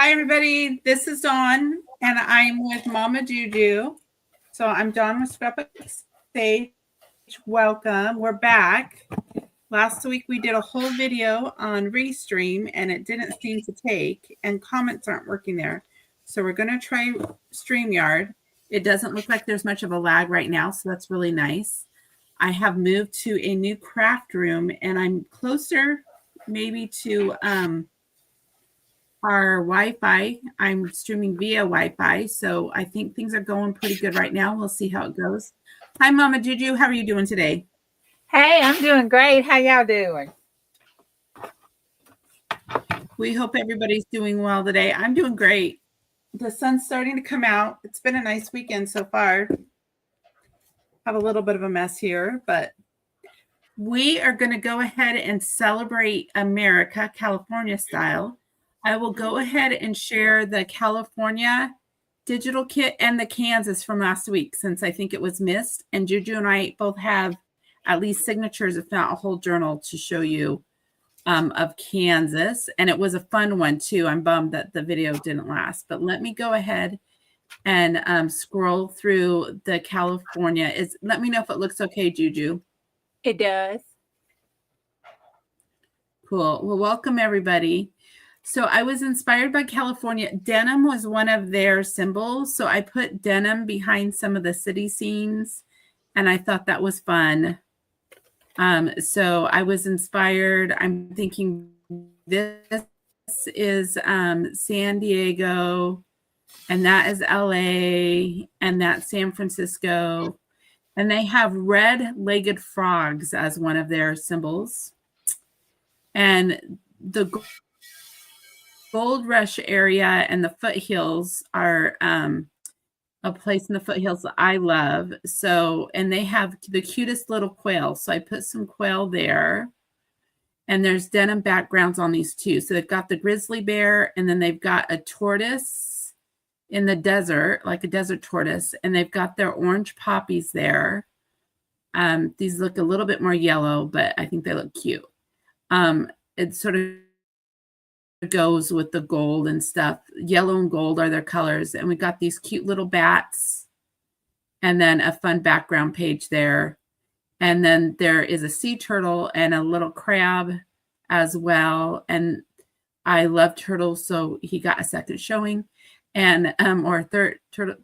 Hi, everybody. This is Dawn, and I'm with Mama Juju. So I'm Dawn with Scrapbook Stage. Welcome. We're back. Last week we did a whole video on Restream, and it didn't seem to take, and comments aren't working there. So we're going to try StreamYard. It doesn't look like there's much of a lag right now, so that's really nice. I have moved to a new craft room, and I'm closer maybe to our Wi-Fi. I'm streaming via Wi-Fi, so I think things are going pretty good right now. We'll see how it goes. Hi, Mama Juju. How are you doing today? Hey, I'm doing great. How y'all doing? We hope everybody's doing well today. I'm doing great. The sun's starting to come out. It's been a nice weekend so far. Have a little bit of a mess here, but we are going to go ahead and celebrate America, California style. I will go ahead and share the California digital kit and the Kansas from last week, since I think it was missed. And Juju and I both have at least signatures, if not a whole journal, to show you of Kansas. And it was a fun one too. I'm bummed that the video didn't last, but let me go ahead and scroll through the California. Let me know if it looks okay, Juju. It does. Cool. Well, welcome everybody. So I was inspired by California. Denim was one of their symbols. So I put denim behind some of the city scenes, and I thought that was fun. So I was inspired. I'm thinking this is San Diego, and that is LA, and that's San Francisco. And they have red-legged frogs as one of their symbols. And the Gold Rush area and the foothills are a place in the foothills that I love. So, and they have the cutest little quail. So I put some quail there. And there's denim backgrounds on these too. So they've got the grizzly bear, and then they've got a tortoise in the desert, like a desert tortoise. And they've got their orange poppies there. These look a little bit more yellow, but I think they look cute. It sort of goes with the gold and stuff. Yellow and gold are their colors. And we got these cute little bats, and then a fun background page there. And then there is a sea turtle and a little crab as well. And I love turtles, so he got a second showing, and or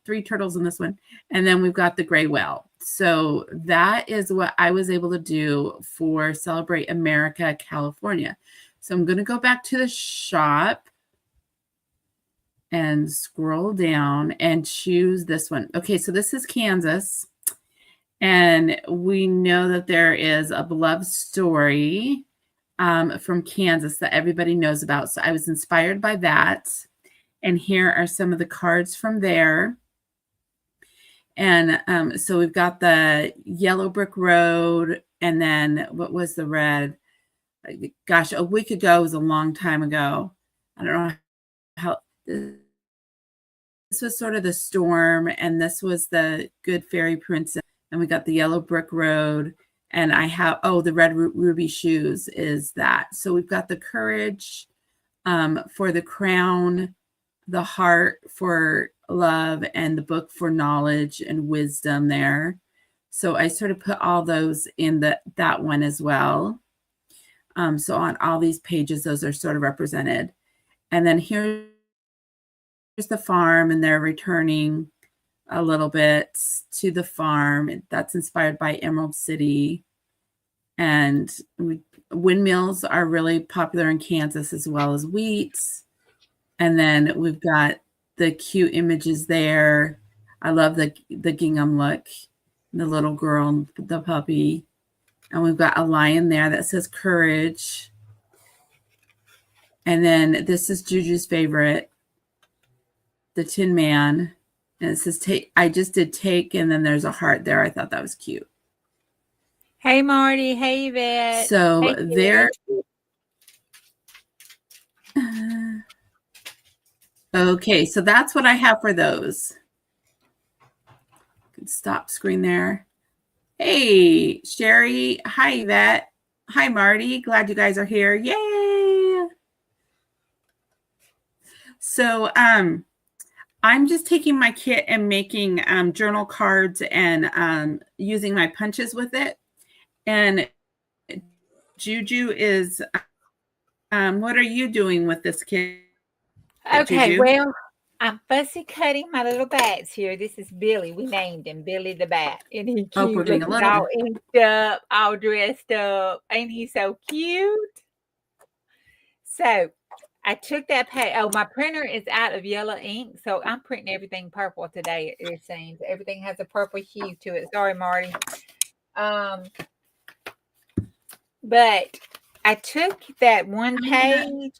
three turtles in this one. And then we've got the gray whale. So that is what I was able to do for Celebrate America, California. So I'm going to go back to the shop and scroll down and choose this one. Okay, so this is Kansas. And we know that there is a beloved story from Kansas that everybody knows about. So I was inspired by that. And here are some of the cards from there. And so we've got the yellow brick road. And then what was the red? Gosh, a week ago was a long time ago. I don't know how. This was sort of the storm, and this was the good fairy princess. And we got the yellow brick road, and I have, the red ruby shoes is that. So we've got the courage for the crown, the heart for love, and the book for knowledge and wisdom there. So I sort of put all those in that one as well. So on all these pages, those are sort of represented. And then here's the farm, and they're returning a little bit to the farm. That's inspired by Emerald City. And windmills are really popular in Kansas, as well as wheat. And then we've got the cute images there. I love the gingham look, the little girl, the puppy. And we've got a lion there that says courage. And then this is Juju's favorite, the Tin Man. And it says take. I just did take, and then there's a heart there. I thought that was cute. Hey, Marty. Hey, Yvette. So hey, there. Okay, so that's what I have for those. Stop screen there. Hey, Sherry. Hi, Yvette. Hi, Marty. Glad you guys are here. Yay! So I'm just taking my kit and making journal cards and using my punches with it. And Juju is, what are you doing with this kit, Okay, Juju? well, I'm fussy cutting my little bats here. This is Billy. We named him Billy the Bat. Isn't he Oh, we're cute? doing Look, a he's little all bit. inked up, all dressed up. Ain't he so cute? So I took that page. Oh, my printer is out of yellow ink, so I'm printing everything purple today. It seems everything has a purple hue to it. Sorry, Marty. Um, but I took that one page,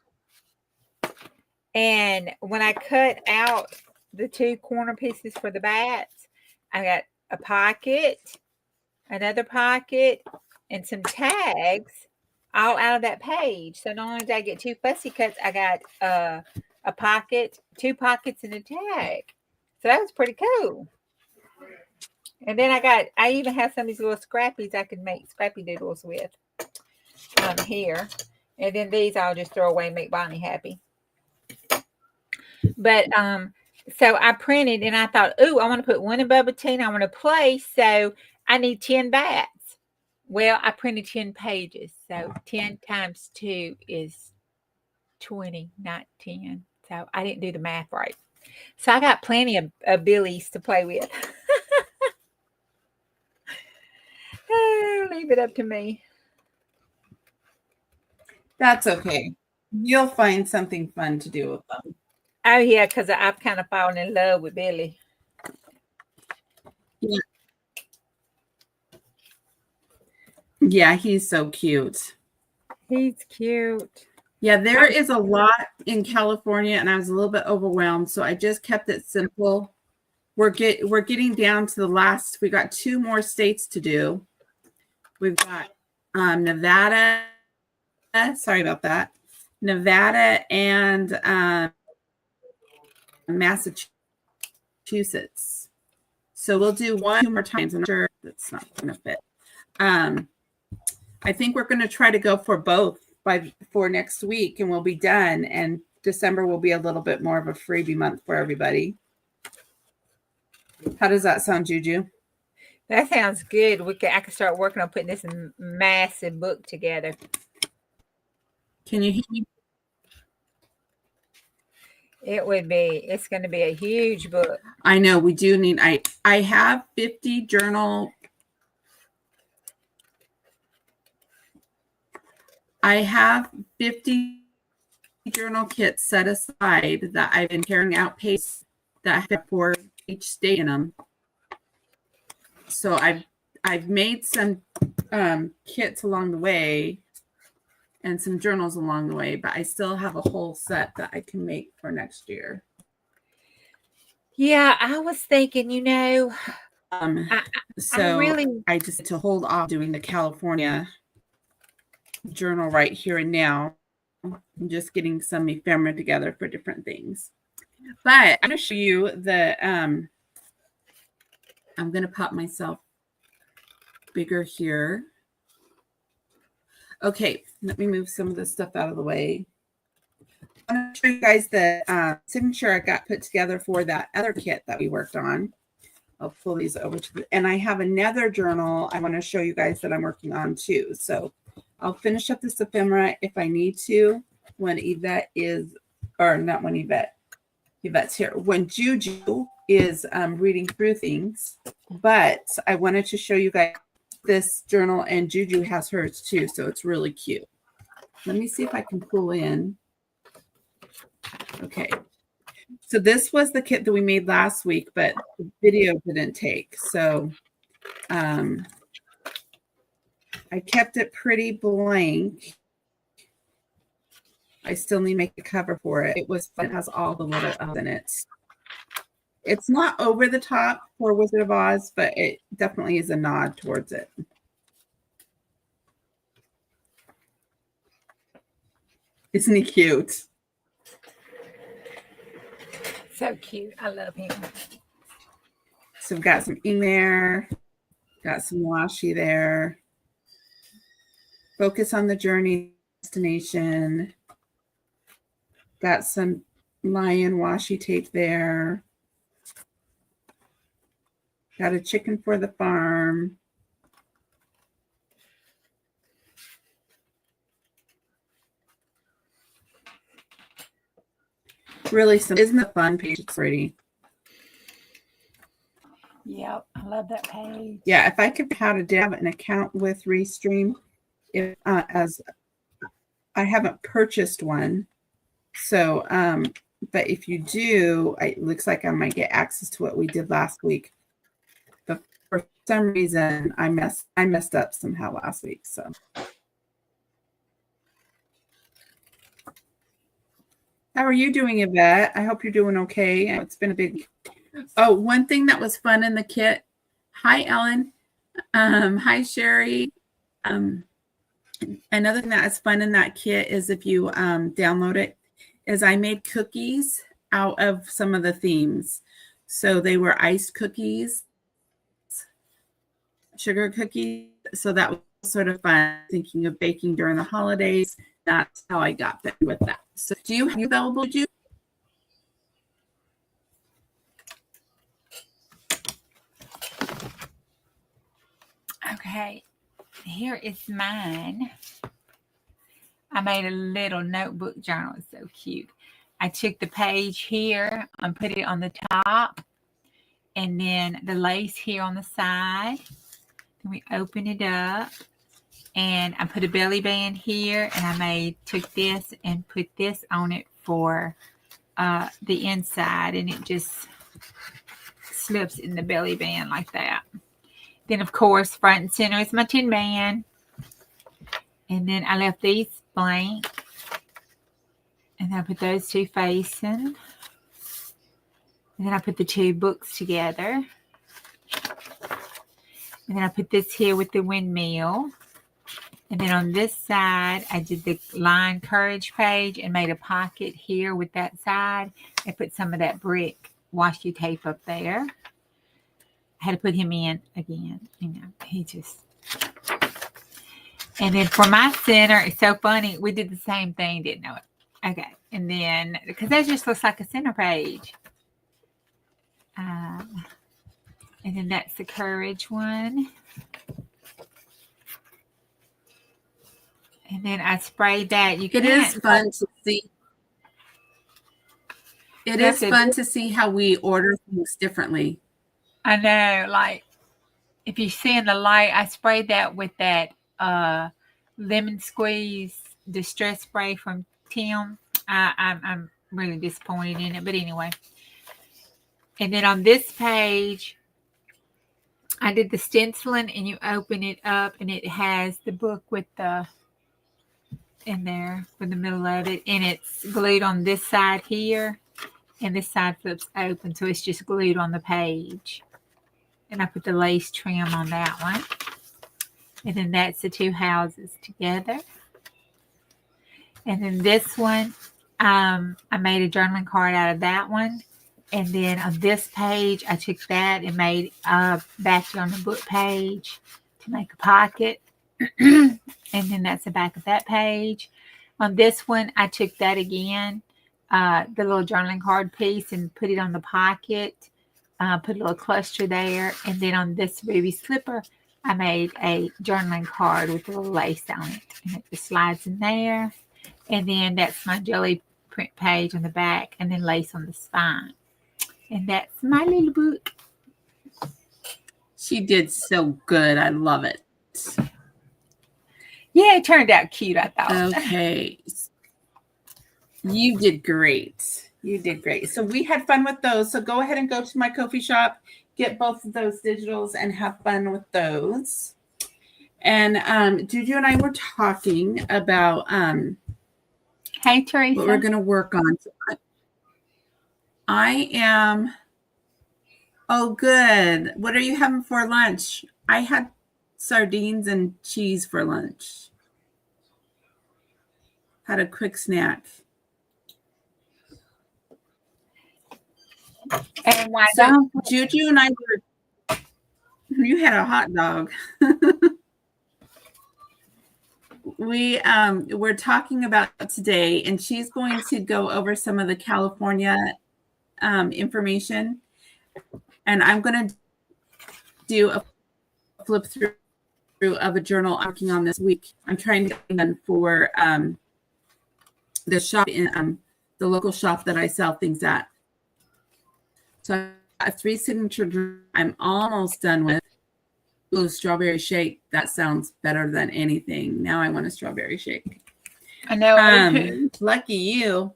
and when I cut out the two corner pieces for the bats, I got a pocket, another pocket, and some tags all out of that page. So not only did I get two fussy cuts, I got a pocket, two pockets, and a tag. So that was pretty cool. And then I even have some of these little scrappies I can make scrappy doodles with here. And then these I'll just throw away and make Bonnie happy. But so I printed and I thought, oh, I want to put one above a 10. I want to play. So I need 10 bats. Well, I printed 10 pages. So 10 times 2 is 20, not 10. So I didn't do the math right. So I got plenty of Billies to play with. Leave it up to me. That's okay. You'll find something fun to do with them. Oh, yeah, because I've kind of fallen in love with Billy. Yeah. Yeah, he's so cute. He's cute. Yeah, there is a lot in California, and I was a little bit overwhelmed, so I just kept it simple. We're getting down to the last. We got 2 more states to do. We've got Nevada. Sorry about that. Nevada and Massachusetts. So we'll do 2 more times. I'm not sure that's not going to fit. I think we're going to try to go for both for next week, and we'll be done. And December will be a little bit more of a freebie month for everybody. How does that sound, Juju? That sounds good. I can start working on putting this massive book together. Can you hear me? It's going to be a huge book. I know we do need, I have 50 journal. I have 50 journal kits set aside that I've been carrying out pace that have for each state in them. So I've made some kits along the way and some journals along the way, but I still have a whole set that I can make for next year. Yeah, I was thinking, I just to hold off doing the California journal right here and now. I'm just getting some ephemera together for different things. But I'm going to show you the, I'm going to pop myself bigger here. Okay, let me move some of this stuff out of the way. I'm going to show you guys the signature I got put together for that other kit that we worked on. I'll pull these over to and I have another journal I want to show you guys that I'm working on too. So I'll finish up this ephemera if I need to when Yvette's here. When Juju is reading through things, but I wanted to show you guys this journal, and Juju has hers too, so it's really cute. Let me see if I can pull in. Okay. So this was the kit that we made last week, but the video didn't take. So I kept it pretty blank. I still need to make a cover for it. It was fun. It has all the little L's in it. It's not over the top for Wizard of Oz, but it definitely is a nod towards it. Isn't he cute? So cute. I love him. So we've got some ink there, got some washi there. Focus on the journey destination. Got some lion washi tape there. Got a chicken for the farm. Really simple. Isn't it fun page? It's pretty. Yep, I love that page. Yeah, if I could how to have an account with Restream, if as I haven't purchased one, so but if you do, it looks like I might get access to what we did last week. But for some reason, I messed up somehow last week. So. How are you doing, Yvette? I hope you're doing okay. It's been a big. Oh, one thing that was fun in the kit. Hi, Ellen. Hi, Sherry. Another thing that is fun in that kit is if you download it, is I made cookies out of some of the themes. So they were iced cookies, sugar cookies. So that was sort of fun. Thinking of baking during the holidays. That's how I got there with that. So do you have available to do? Okay, here is mine. I made a little notebook journal. It's so cute. I took the page here and put it on the top, and then the lace here on the side. Then we open it up, and I put a belly band here, and I took this and put this on it for the inside, and it just slips in the belly band like that. Then, of course, front and center is my Tin Man. And then I left these blank. And then I put those two facing. And then I put the two books together. And then I put this here with the windmill. And then on this side, I did the line courage page and made a pocket here with that side. I put some of that brick washi tape up there. I had to put him in again. You know, he just. And then for my center, it's so funny. We did the same thing, didn't know it. Okay. And then, because that just looks like a center page. And then that's the courage one. And then I sprayed that. It is fun to see. It is fun to see how we order things differently. I know, like if you see in the light, I sprayed that with that lemon squeeze distress spray from Tim. I'm really disappointed in it, but anyway. And then on this page, I did the stenciling, and you open it up, and it has the book with the in there for the middle of it, and it's glued on this side here, and this side flips open, so it's just glued on the page. And I put the lace trim on that one. And then that's the two houses together. And then this one, I made a journaling card out of that one. And then on this page, I took that and made a back on the book page to make a pocket. And then that's the back of that page. On this one, I took that again, the little journaling card piece, and put it on the pocket. Put a little cluster there. And then on this ruby slipper, I made a journaling card with a little lace on it. And it just slides in there. And then that's my jelly print page on the back, and then lace on the spine. And that's my little book. She did so good. I love it. Yeah, it turned out cute, I thought. Okay. You did great. You did great. So we had fun with those. So go ahead and go to my Ko-fi shop, get both of those digitals, and have fun with those. And Juju and I were talking about Hey, Teresa. what we're going to work on. I am. Oh, good. What are you having for lunch? I had sardines and cheese for lunch. Had a quick snack. And why So Juju and I were. You had a hot dog. we're talking about today, and she's going to go over some of the California information, and I'm going to do a flip through of a journal I'm working on this week. I'm trying to get done for the shop in the local shop that I sell things at. So I have 3 signature I'm almost done with. Ooh, strawberry shake. That sounds better than anything. Now I want a strawberry shake. I know. Lucky you.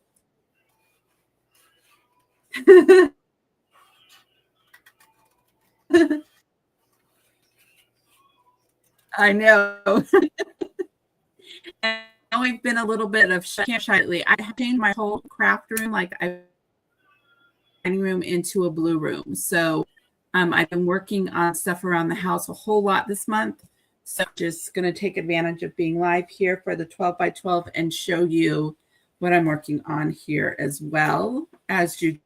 I know. And I've been a little bit of shy lately. I have changed my whole craft room, like dining room, into a blue room. So I've been working on stuff around the house a whole lot this month. So just going to take advantage of being live here for the 12 by 12 and show you what I'm working on here, as well as you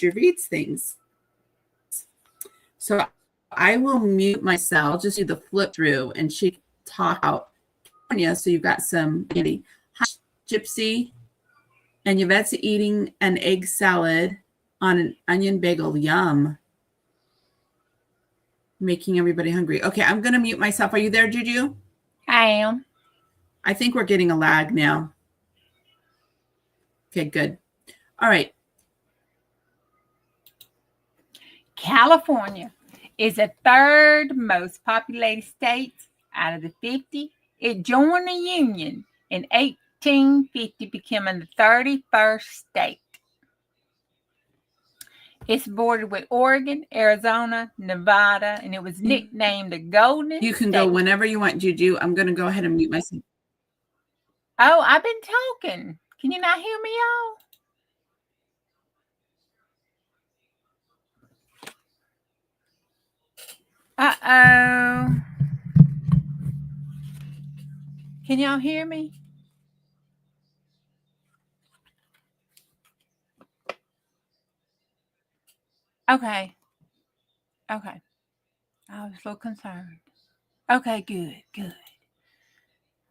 reads things. So I will mute myself, just do the flip through, and she talk about California. So you've got some Andy, Gypsy, and Yvette's eating an egg salad on an onion bagel. Yum. Making everybody hungry. Okay, I'm going to mute myself. Are you there, Juju? I am. I think we're getting a lag now. Okay, good. All right. California is the 3rd most populated state out of the 50. It joined the Union in 1850, becoming the 31st state. It's bordered with Oregon, Arizona, Nevada, and it was nicknamed the Golden You can State. go whenever you want, Juju. I'm going to go ahead and mute myself. Oh, I've been talking. Can you not hear me, y'all? Uh-oh. Can y'all hear me? Okay. I was a little concerned. Okay, good.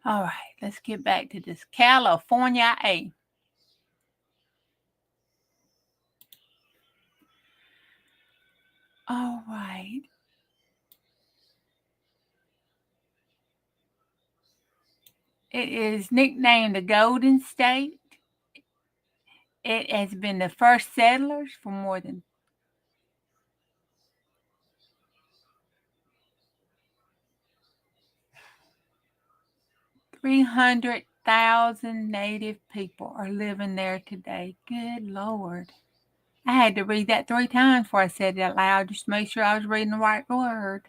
All right, let's get back to this California. All right. It is nicknamed the Golden State. It has been the first settlers for more than 300,000 native people are living there today. Good Lord. I had to read that 3 times before I said it out loud, just to make sure I was reading the right word.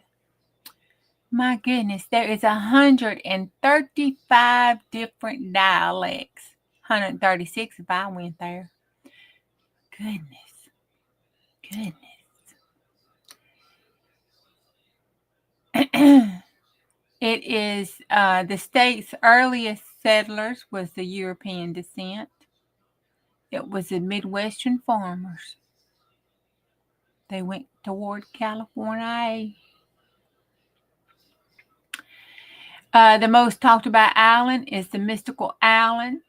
My goodness, there is 135 different dialects. 136 if I went there. Goodness. It is the state's earliest settlers was the European descent. It was the Midwestern farmers. They went toward California. The most talked about island is the Mystical Island.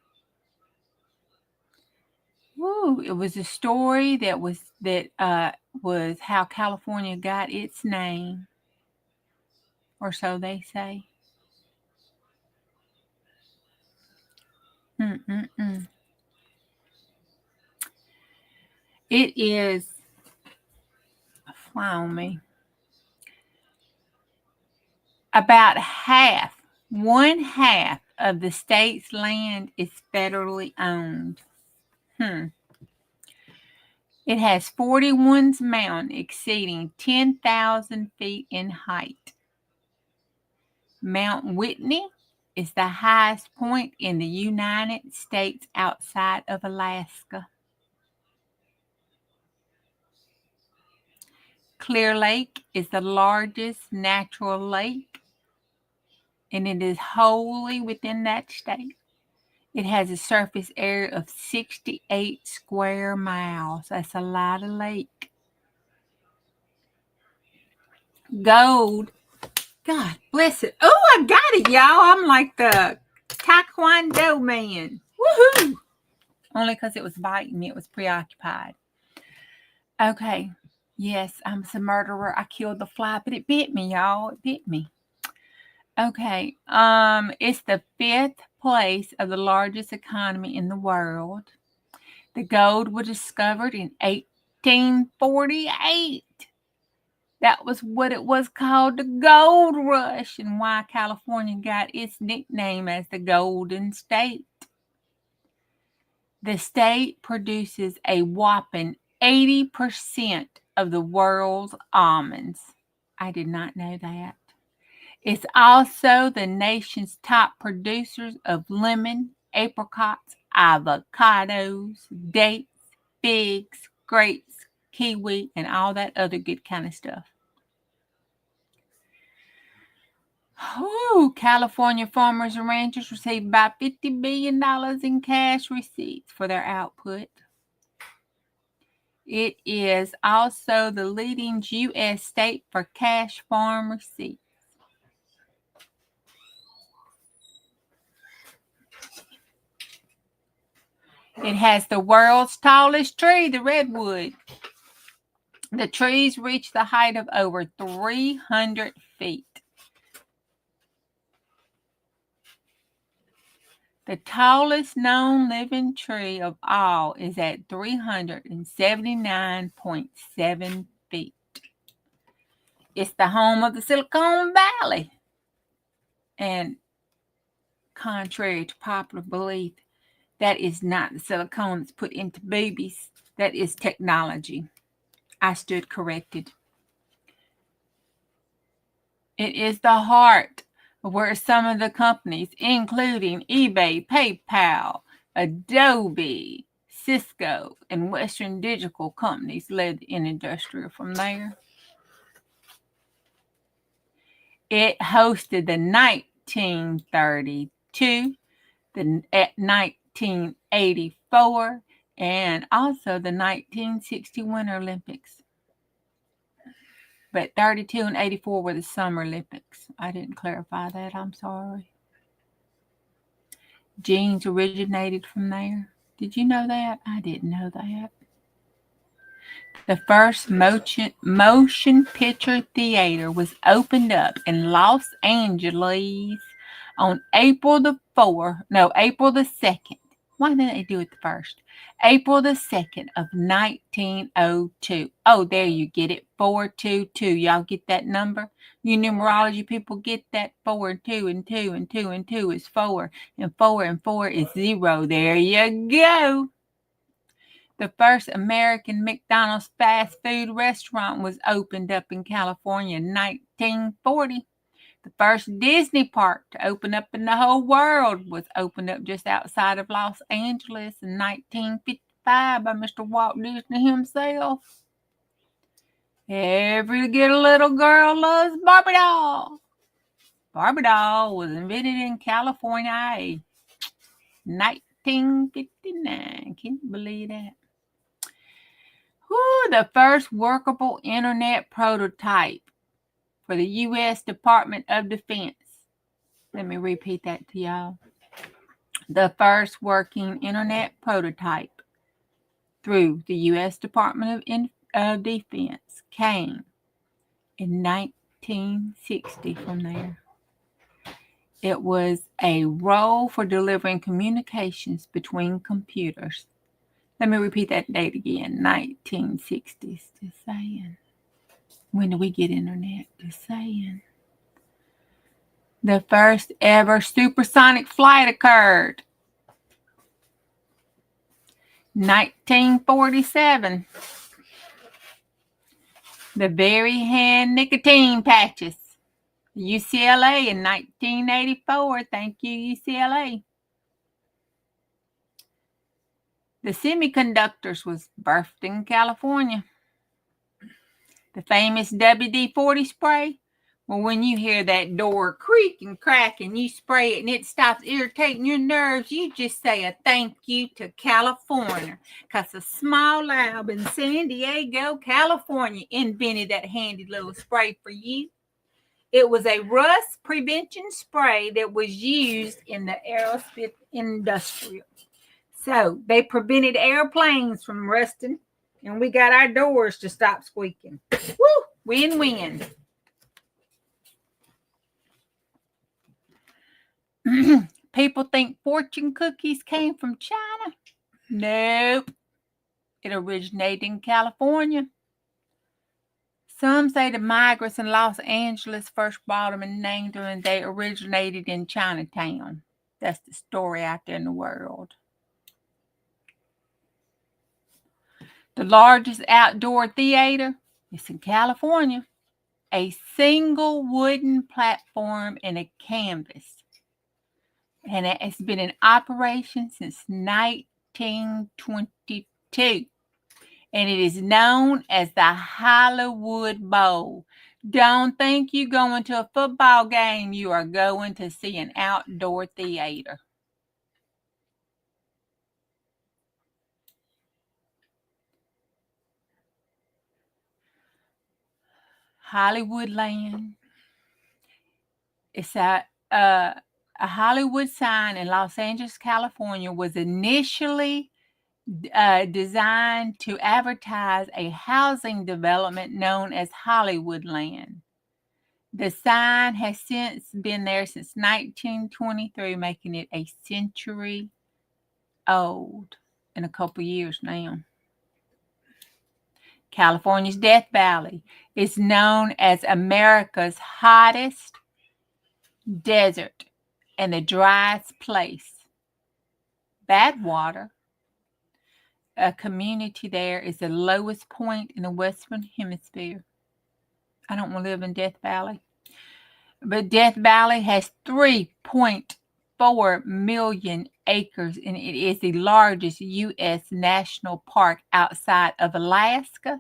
Woo! It was a story that was how California got its name, or so they say. It is, fly on me, about one half of the state's land is federally owned. It has 41 mountains exceeding 10,000 feet in height. Mount Whitney is the highest point in the United States outside of Alaska. Clear Lake is the largest natural lake, and it is wholly within that state. It has a surface area of 68 square miles. That's a lot of lake. Gold God bless it. Oh, I got it, y'all. I'm like the Taekwondo man. Woohoo! Only because it was biting me. It was preoccupied. Okay. Yes, I'm a murderer. I killed the fly, but it bit me, y'all. It bit me. Okay. It's the 5th place of the largest economy in the world. The gold was discovered in 1848. That was what it was called, the gold rush, and why California got its nickname as the Golden State. The state produces a whopping 80% of the world's almonds. I did not know that. It's also the nation's top producers of lemon, apricots, avocados, dates, figs, grapes, kiwi, and all that other good kind of stuff. California farmers and ranchers receive about $50 billion in cash receipts for their output. It is also the leading U.S. state for cash farm receipts. It has the world's tallest tree, the redwood. The trees reach the height of over 300 feet. The tallest known living tree of all is at 379.7 feet. It's the home of the Silicon Valley. And contrary to popular belief, that is not the silicone that's put into babies. That is technology. I stood corrected. It is the heart of where some of the companies, including eBay, PayPal, Adobe, Cisco, and Western Digital companies, led in industrial from there. It hosted the 1932, the 1984, and also the 1960 Winter Olympics. But 32 and 84 were the Summer Olympics. I didn't clarify that. I'm sorry. Jeans originated from there. Did you know that? I didn't know that. The first motion picture theater was opened up in Los Angeles on April the 2nd. Why didn't they do it the first? April the 2nd of 1902. Oh, there you get it. 422. Y'all get that number? You numerology people get that? 4 and 2 and 2 and 2 and 2 is 4. And 4 and 4 is 0. There you go. The first American McDonald's fast food restaurant was opened up in California in 1940. The first Disney park to open up in the whole world was opened up just outside of Los Angeles in 1955 by Mr. Walt Disney himself. Every little girl loves Barbie doll. Barbie doll was invented in California, 1959. Can you believe that? The first workable internet prototype for the U.S. Department of Defense. Let me repeat that to y'all. The first working internet prototype through the U.S. Department of Defense came in 1960 from there. It was a role for delivering communications between computers. Let me repeat that date again. 1960s. Just saying. When did we get internet? Just saying. The first ever supersonic flight occurred. 1947. The Berry hand nicotine patches. UCLA in 1984. Thank you, UCLA. The semiconductors was birthed in California. The famous WD-40 spray. Well, when you hear that door creak and crack and you spray it and it stops irritating your nerves, you just say a thank you to California. Because a small lab in San Diego, California invented that handy little spray for you. It was a rust prevention spray that was used in the aerospace industry. So they prevented airplanes from rusting, and we got our doors to stop squeaking. Woo! Win-win. People think fortune cookies came from China. Nope. It originated in California. Some say the migrants in Los Angeles first bought them and named them, and they originated in Chinatown. That's the story out there in the world. The largest outdoor theater is in California. A single wooden platform and a canvas. And it has been in operation since 1922. And it is known as the Hollywood Bowl. Don't think you're going to a football game. You are going to see an outdoor theater. Hollywoodland. It's a Hollywood sign in Los Angeles, California was initially designed to advertise a housing development known as Hollywoodland. The sign has since been there since 1923, making it a century old in a couple years now. California's Death Valley is known as America's hottest desert and the driest place. Badwater, a community there, is the lowest point in the Western Hemisphere. I don't want to live in Death Valley. But Death Valley has 3.4 million acres, and it is the largest U.S. national park outside of Alaska.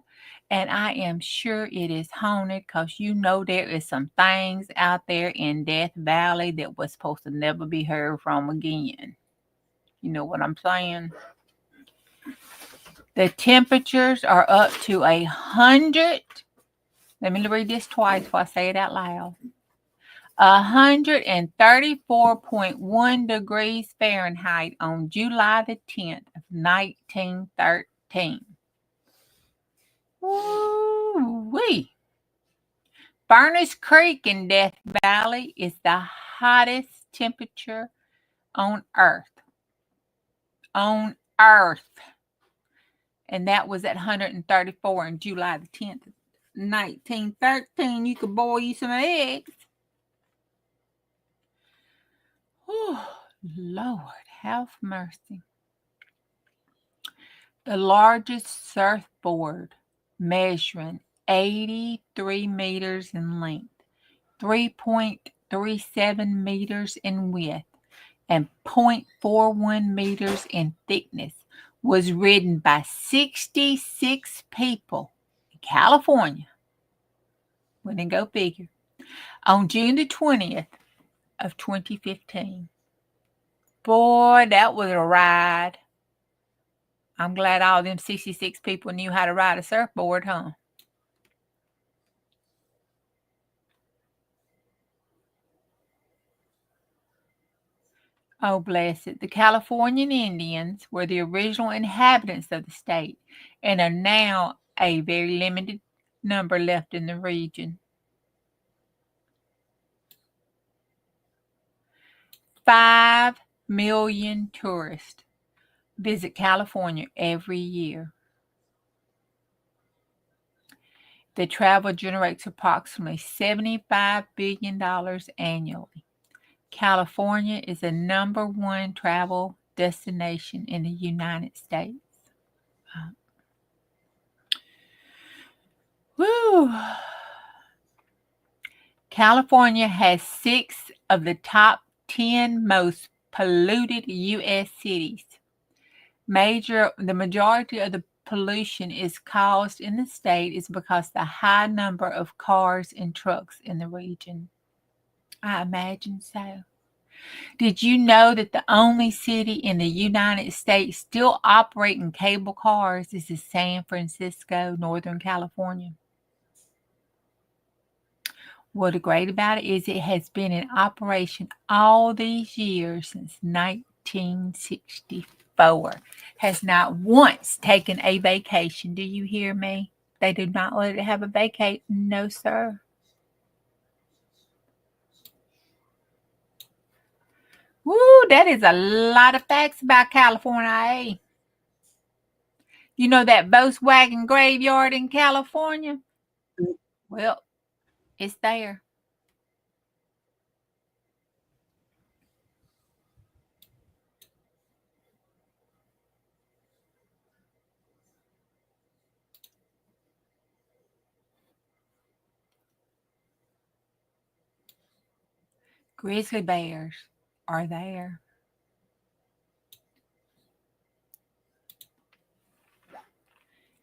And I am sure it is haunted because you know there is some things out there in Death Valley that was supposed to never be heard from again. You know what I'm saying? The temperatures are up to 100. Let me read this twice before I say it out loud. 134.1 degrees Fahrenheit on July the 10th of 1913. Woo-wee. Furnace Creek in Death Valley is the hottest temperature on Earth. On Earth. And that was at 134 on July the 10th of 1913. You could boil you some eggs. Oh, Lord, have mercy. The largest surfboard, measuring 83 meters in length, 3.37 meters in width, and 0.41 meters in thickness, was ridden by 66 people in California. Wouldn't go figure. On June the 20th of 2015. Boy, that was a ride. I'm glad all them 66 people knew how to ride a surfboard, huh? Oh, bless it. The Californian Indians were the original inhabitants of the state and are now a very limited number left in the region. 5 million tourists visit California every year. The travel generates approximately $75 billion annually. California is the number one travel destination in the United States. Woo! California has 6 of the top 10 most polluted U.S. cities. The majority of the pollution is caused in the state is because the high number of cars and trucks in the region. I imagine so. Did you know that the only city in the United States still operating cable cars is in San Francisco, Northern California? What's great about it is it has been in operation all these years since 1964. Has not once taken a vacation. Do you hear me? They did not let it have a vacate. No, sir. Woo, that is a lot of facts about California. Eh? You know that Volkswagen graveyard in California? Well, it's there. Grizzly bears are there.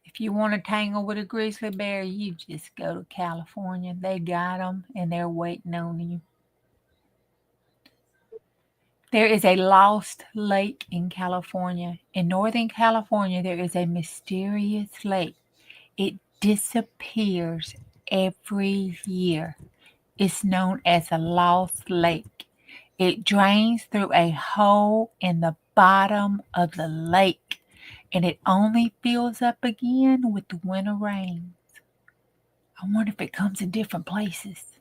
If you want to tangle with a grizzly bear, you just go to California. They got them and they're waiting on you. There is a lost lake in California. In Northern California, there is a mysterious lake. It disappears every year. It's known as a lost lake. It drains through a hole in the bottom of the lake, and it only fills up again with the winter rains. I wonder if it comes in different places.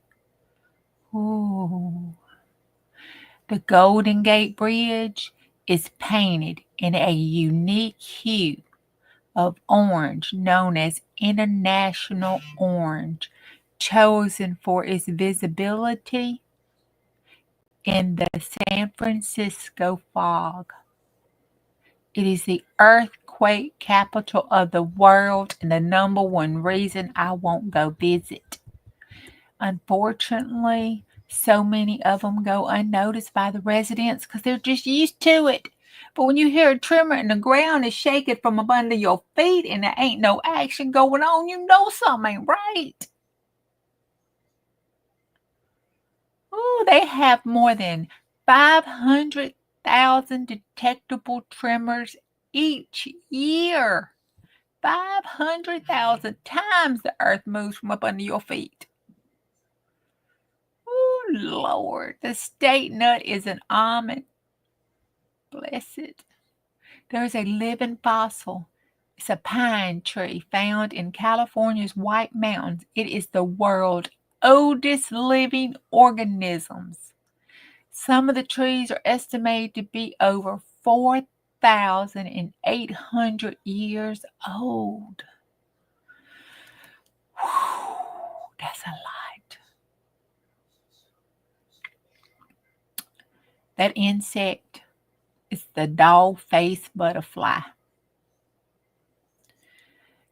Ooh. The Golden Gate Bridge is painted in a unique hue of orange known as International Orange, chosen for its visibility in the San Francisco fog. It is the earthquake capital of the world and the number one reason I won't go visit. Unfortunately, so many of them go unnoticed by the residents because they're just used to it. But when you hear a tremor and the ground is shaking from up under your feet and there ain't no action going on, you know something ain't right. Ooh, they have more than 500,000 detectable tremors each year. 500,000 times the earth moves from up under your feet. Oh, Lord. The state nut is an almond. Bless it. There's a living fossil. It's a pine tree found in California's White Mountains. It is the world's oldest living organisms. Some of the trees are estimated to be over 4,800 years old. Whew, that's a lot. That insect is the dog-faced butterfly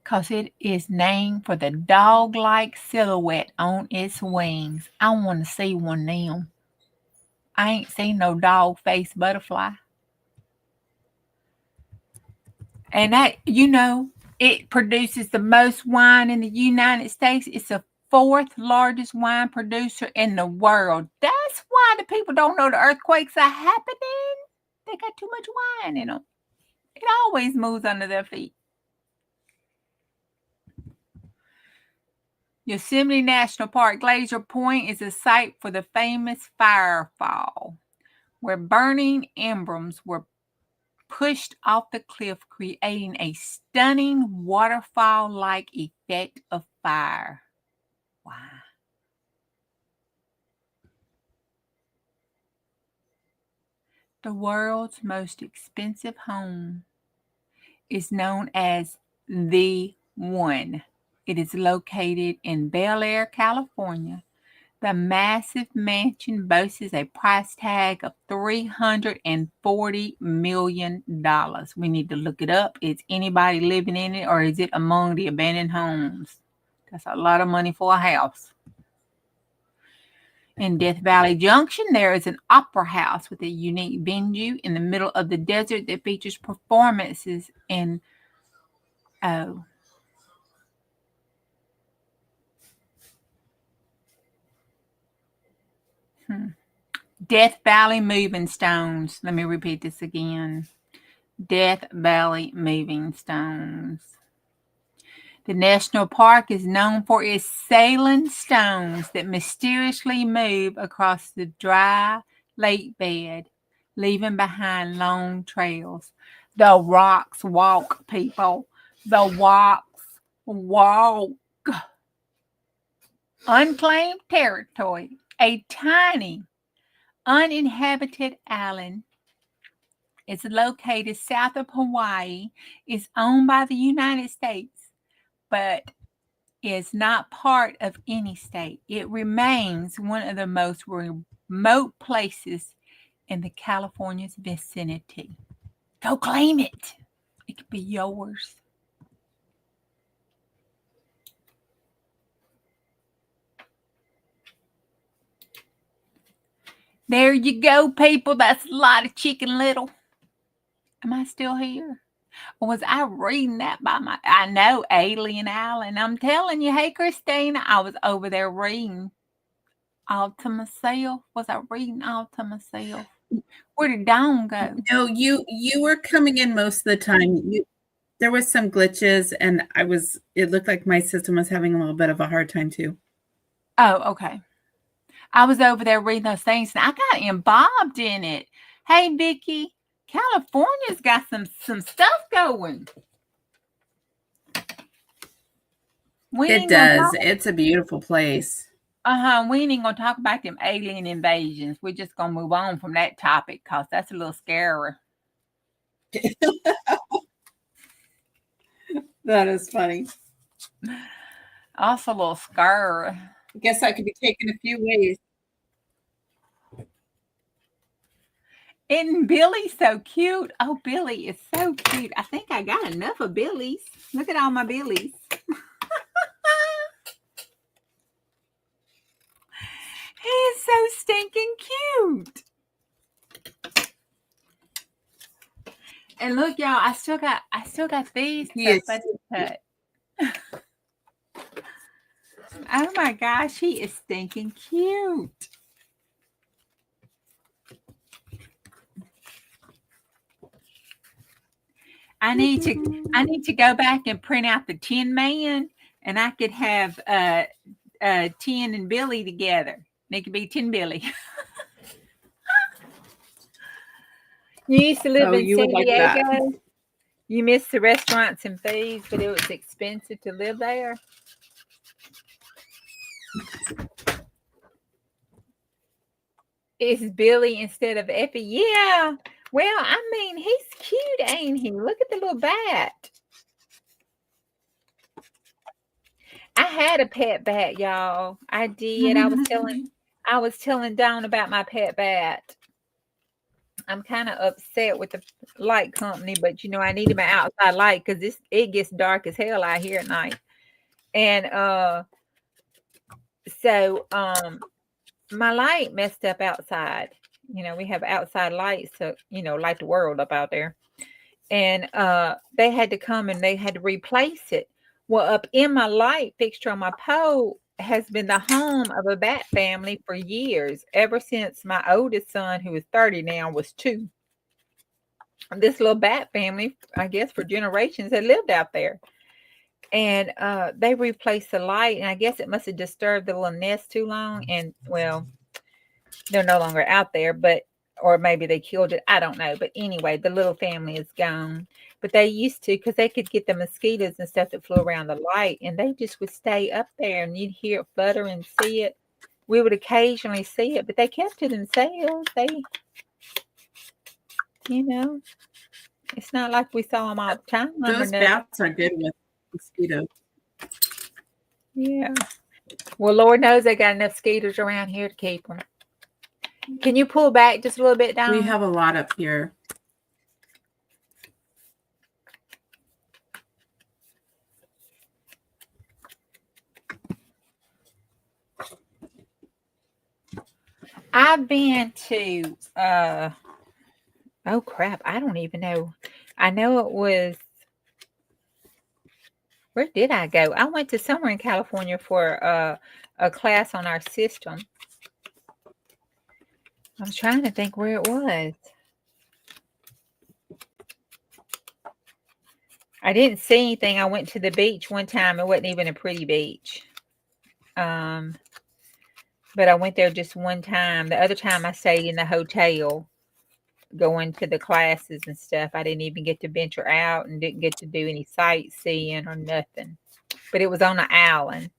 because it is named for the dog-like silhouette on its wings. I want to see one of them. I ain't seen no dog-faced butterfly. And that, it produces the most wine in the United States. It's the fourth largest wine producer in the world. That's why the people don't know the earthquakes are happening. They got too much wine in them. It always moves under their feet. Yosemite National Park Glacier Point is a site for the famous firefall, where burning embers were pushed off the cliff, creating a stunning waterfall-like effect of fire. Wow. The world's most expensive home is known as The One. It is located in Bel Air, California. The massive mansion boasts a price tag of $340 million. We need to look it up. Is anybody living in it, or is it among the abandoned homes? That's a lot of money for a house. In Death Valley Junction, there is an opera house with a unique venue in the middle of the desert that features performances in Death Valley Moving Stones. Let me repeat this again. Death Valley Moving Stones. The national park is known for its sailing stones that mysteriously move across the dry lake bed, leaving behind long trails. The rocks walk, people. The rocks walk. Unclaimed territory, a tiny, uninhabited island. It's located south of Hawaii. It's owned by the United States, but is not part of any state. It remains one of the most remote places in the California's vicinity. Go claim it. It could be yours. There you go, people. That's a lot of Chicken Little. Am I still here? Or was I reading that by I know, Alien Island. I'm telling you, hey, Christina, I was over there reading all to myself. Was I reading all to myself? Where did Dawn go? No, you were coming in most of the time. There was some glitches, and it looked like my system was having a little bit of a hard time too. Oh, okay. I was over there reading those things, and I got involved in it. Hey, Vicki, California's got some stuff going. It does. It's a beautiful place. We ain't gonna talk about them alien invasions. We're just gonna move on from that topic because that's a little scary. That is funny. Also a little scary. I guess that could be taken a few ways. Isn't Billy so cute? Oh, Billy is so cute. I think I got enough of Billy's. Look at all my Billies. He is so stinking cute. And look, y'all, I still got these. Yes. Cut. Oh my gosh, he is stinking cute. I need to go back and print out the Tin Man, and I could have Tin and Billy together. They could be Tin Billy. You used to live in San Diego. You missed the restaurants and fees, but it was expensive to live there. It's Billy instead of Effie. Yeah. Well, I mean, he's cute, ain't he? Look at the little bat. I had a pet bat, y'all. I did. I was telling Dawn about my pet bat. I'm kind of upset with the light company, but I need my outside light because it gets dark as hell out here at night. And so my light messed up outside. We have outside lights, so light the world up out there. And they had to come and they had to replace it. Well, up in my light fixture on my pole has been the home of a bat family for years, ever since my oldest son, who is 30 now, was 2. This little bat family, I guess for generations, had lived out there. And they replaced the light, and I guess it must have disturbed the little nest too long. And well, they're no longer out there, or maybe they killed it. I don't know. But anyway, the little family is gone. But they used to, because they could get the mosquitoes and stuff that flew around the light, and they just would stay up there, and you'd hear it flutter and see it. We would occasionally see it, but they kept to themselves. They, it's not like we saw them all the time. Those bats are good with mosquitoes. Yeah. Well, Lord knows they got enough mosquitoes around here to keep them. Can you pull back just a little bit down? We have a lot up here. I've been to, oh crap, I don't even know. I know it was, where did I go? I went to somewhere in California for a class on our system. I'm trying to think where it was. I didn't see anything. I went to the beach one time. It wasn't even a pretty beach. But I went there just one time. The other time I stayed in the hotel going to the classes and stuff. I didn't even get to venture out and didn't get to do any sightseeing or nothing. But it was on an island.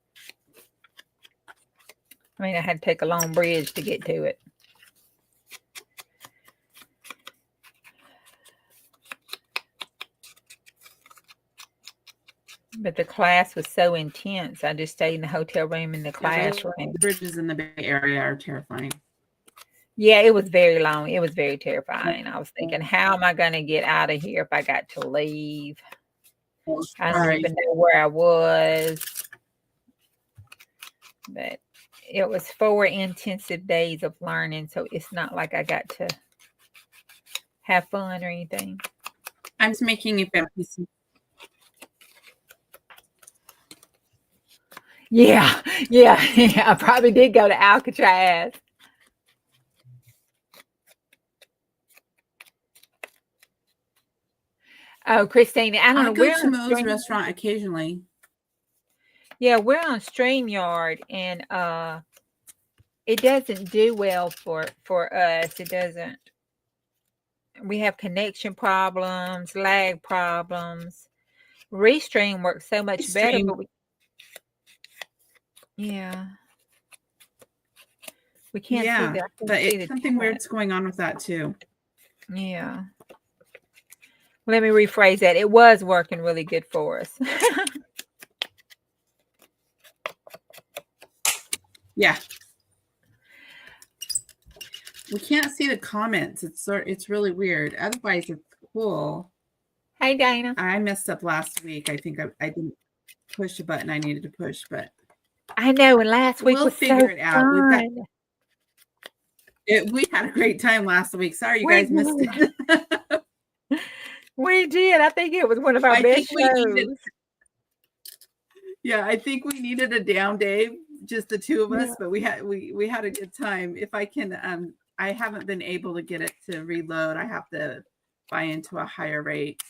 I mean, I had to take a long bridge to get to it. But the class was so intense. I just stayed in the hotel room in the classroom. Bridges in the Bay Area are terrifying. Yeah, it was very long. It was very terrifying. I was thinking, how am I going to get out of here if I got to leave? I don't even know where I was. But it was 4 intensive days of learning, so it's not like I got to have fun or anything. I'm just making a piece. Yeah. I probably did go to Alcatraz. Oh, Christina, I don't know. Go to Moe's restaurant occasionally. Yeah, we're on StreamYard, and it doesn't do well for us. It doesn't. We have connection problems, lag problems. Restream works so much better, but we can't see that. But it's something weird's going on with that too. Yeah. Let me rephrase that. It was working really good for us. Yeah. We can't see the comments. It's really weird. Otherwise, it's cool. Hey, Dana. I messed up last week. I think I didn't push a button I needed to push, but I know. And last week we'll figure it out. We had a great time last week. Sorry, you guys missed it. We did. I think it was one of our best shows. I think we needed a down day, just the two of us, but we had a good time. If I can, I haven't been able to get it to reload. I have to buy into a higher rate.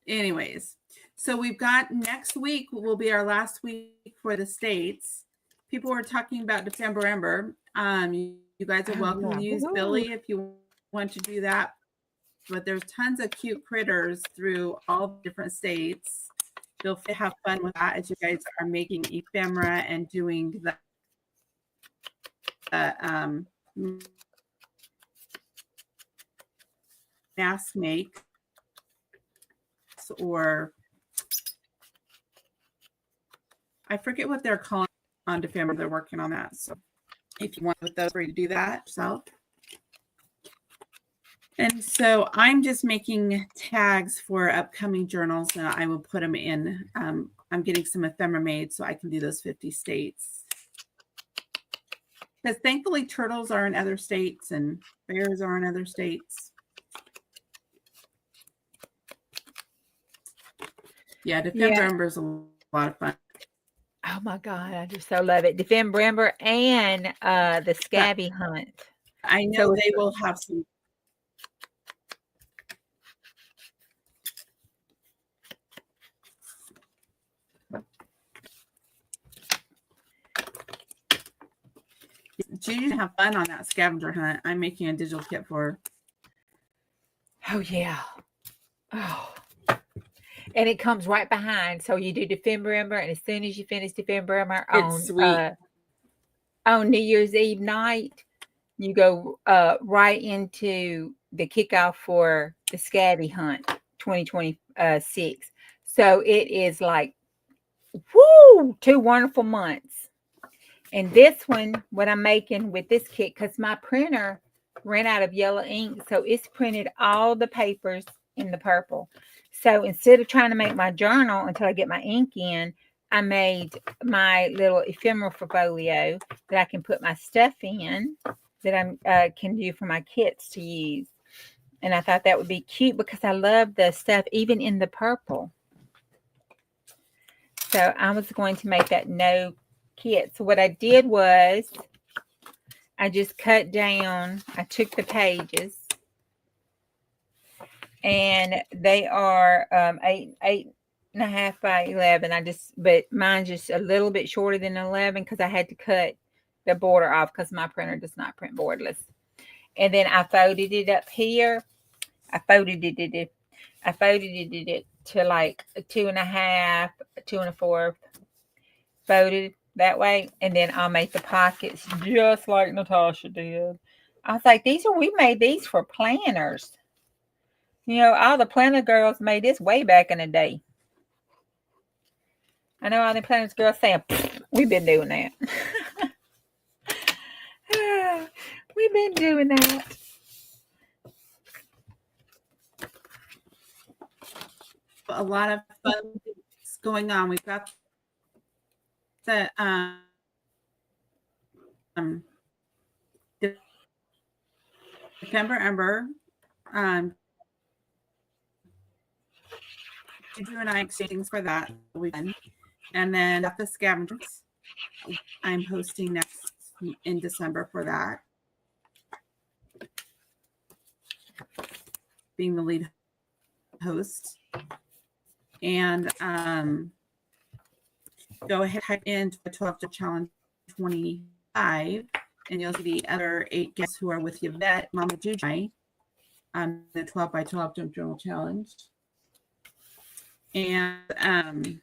Anyways, so we've got next week will be our last week for the States. People were talking about December. You guys are welcome to use Billy if you want to do that. But there's tons of cute critters through all different states. Feel free to have fun with that as you guys are making ephemera and doing the mask make, or I forget what they're calling on ephemera. They're working on that. So if you want with those, free to do that yourself. And so I'm just making tags for upcoming journals, and I will put them in. I'm getting some ephemera made so I can do those 50 states. Because thankfully turtles are in other states and bears are in other states. Yeah, Defember is a lot of fun. Oh my God, I just so love it. Defember and the Scabby Hunt. I know they will have some. Judy's have fun on that scavenger hunt. I'm making a digital kit for her. Oh yeah. Oh. And it comes right behind. So you do Defember, and as soon as you finish Defember on New Year's Eve night, you go right into the kickoff for the Scabby Hunt 2026. So it is like, 2 wonderful months. And this one, what I'm making with this kit, because my printer ran out of yellow ink, so it's printed all the papers in the purple. So instead of trying to make my journal until I get my ink in, I made my little ephemera folio that I can put my stuff in that I can do for my kits to use. And I thought that would be cute because I love the stuff even in the purple. So I was going to make that no kit. So what I did was I just cut down, I took the pages and they are 8.5 by 11. But mine's just a little bit shorter than 11 because I had to cut the border off because my printer does not print borderless. And then I folded it up here. I folded it to like 2.5, 2.25, folded that way, and then I'll make the pockets just like Natasha did. I was like, we made these for planners. All the planner girls made this way back in the day. I know all the planners girls saying, we've been doing that. We've been doing that. A lot of fun things going on. We've got the December Ember. Juju and I exchanging for that weekend. And then at the Scavengers, I'm hosting next in December for that. Being the lead host. And go ahead, type in 12 to challenge 25, and you'll see the other 8 guests who are with Yvette, Mama Juju, the 12 by 12 Junk Journal Challenge. And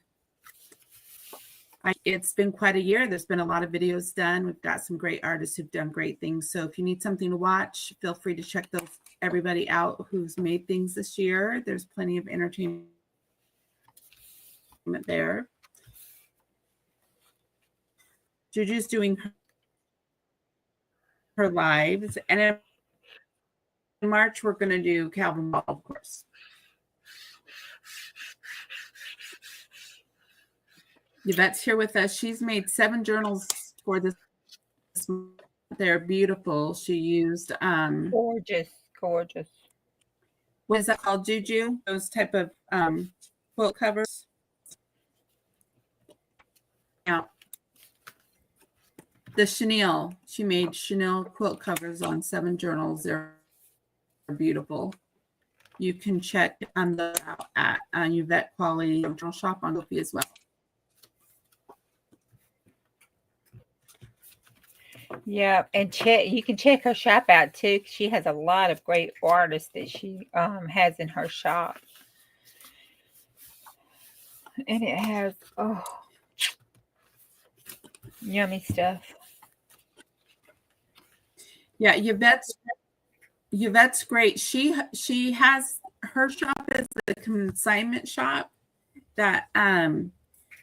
it's been quite a year. There's been a lot of videos done. We've got some great artists who've done great things. So if you need something to watch, feel free to check everybody out who's made things this year. There's plenty of entertainment there. Juju's doing her lives, and in March we're going to do Calvin Ball, of course. Yvette's here with us. She's made 7 journals for this. They're beautiful. She used gorgeous. What is that called, Juju? Those type of quilt covers. Yeah. The chenille. She made chenille quilt covers on 7 journals. They're beautiful. You can check on those out at Yvette Quality Journal Shop on Ko-fi as well. Yeah, and you can check her shop out too. She has a lot of great artists that she has in her shop, and it has yummy stuff. Yeah, Yvette's great. She has her shop is the consignment shop that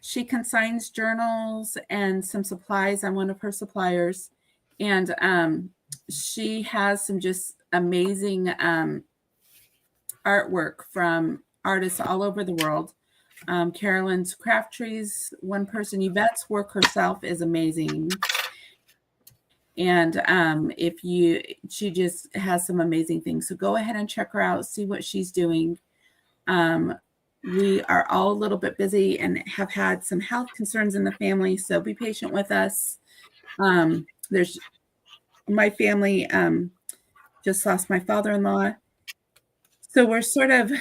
she consigns journals and some supplies. I'm one of her suppliers, and she has some just amazing artwork from artists all over the world. Carolyn's Craft Trees, one person. Yvette's work herself is amazing. And she just has some amazing things. So go ahead and check her out, see what she's doing. We are all a little bit busy and have had some health concerns in the family, so be patient with us. There's my family just lost my father-in-law. So we're sort of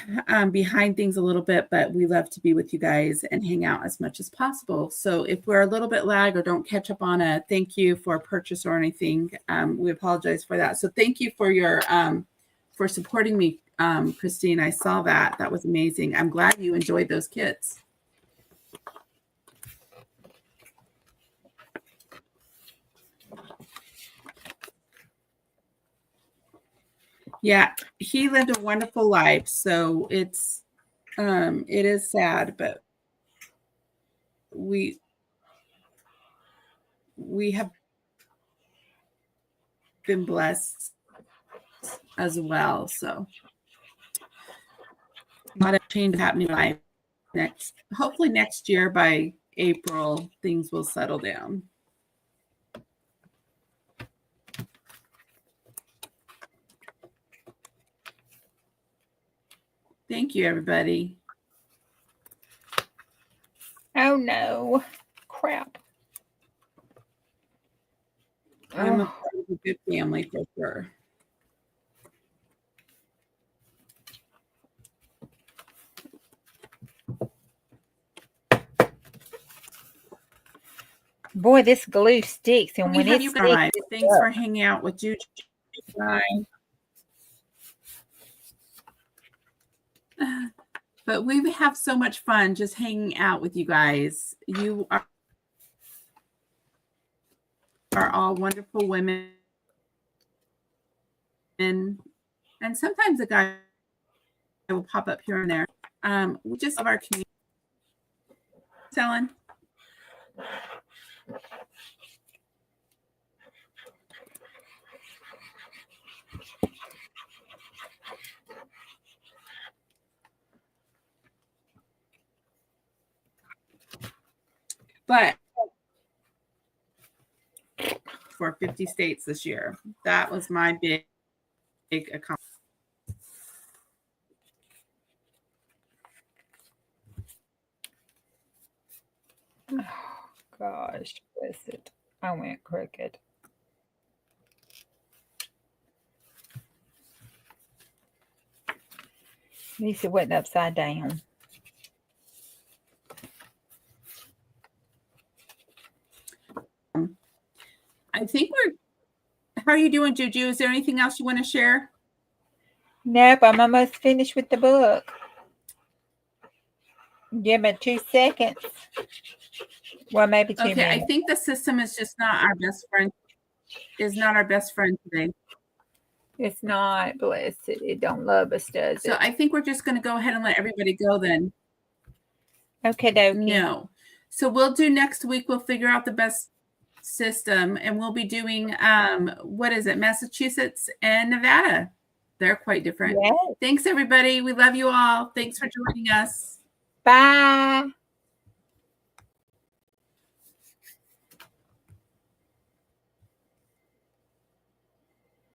behind things a little bit, but we love to be with you guys and hang out as much as possible. So if we're a little bit lag or don't catch up on a thank you for a purchase or anything, we apologize for that. So thank you for your for supporting me, Christine. I saw that. That was amazing. I'm glad you enjoyed those kits. Yeah, he lived a wonderful life. So it is sad, but we have been blessed as well. So a lot of change happening in life. Hopefully next year by April, things will settle down. Thank you, everybody. Oh no, crap. I'm a part of a good family for sure. Boy, this glue sticks, and We when have it you sticks, guys. it's Thanks up. for hanging out with Juju. But we have so much fun just hanging out with you guys. You are all wonderful women. And sometimes a guy will pop up here and there. We just love our community. Ellen? But for 50 states this year, that was my big accomplishment. Oh, gosh, bless it. I went crooked. At least it wasn't upside down. I think how are you doing, Juju? Is there anything else you want to share? Nope, I'm almost finished with the book. Give me 2 seconds. Well, maybe 2 Okay, minutes. I think the system is just not our best friend. Is not our best friend today. It's not, bless it. It don't love us, does it? So I think we're just going to go ahead and let everybody go then. Okay, dokie. No. So we'll do next week. We'll figure out the best system, and we'll be doing what is it, Massachusetts and Nevada. They're quite different. Yes. Thanks, everybody. We love you all. Thanks for joining us. Bye.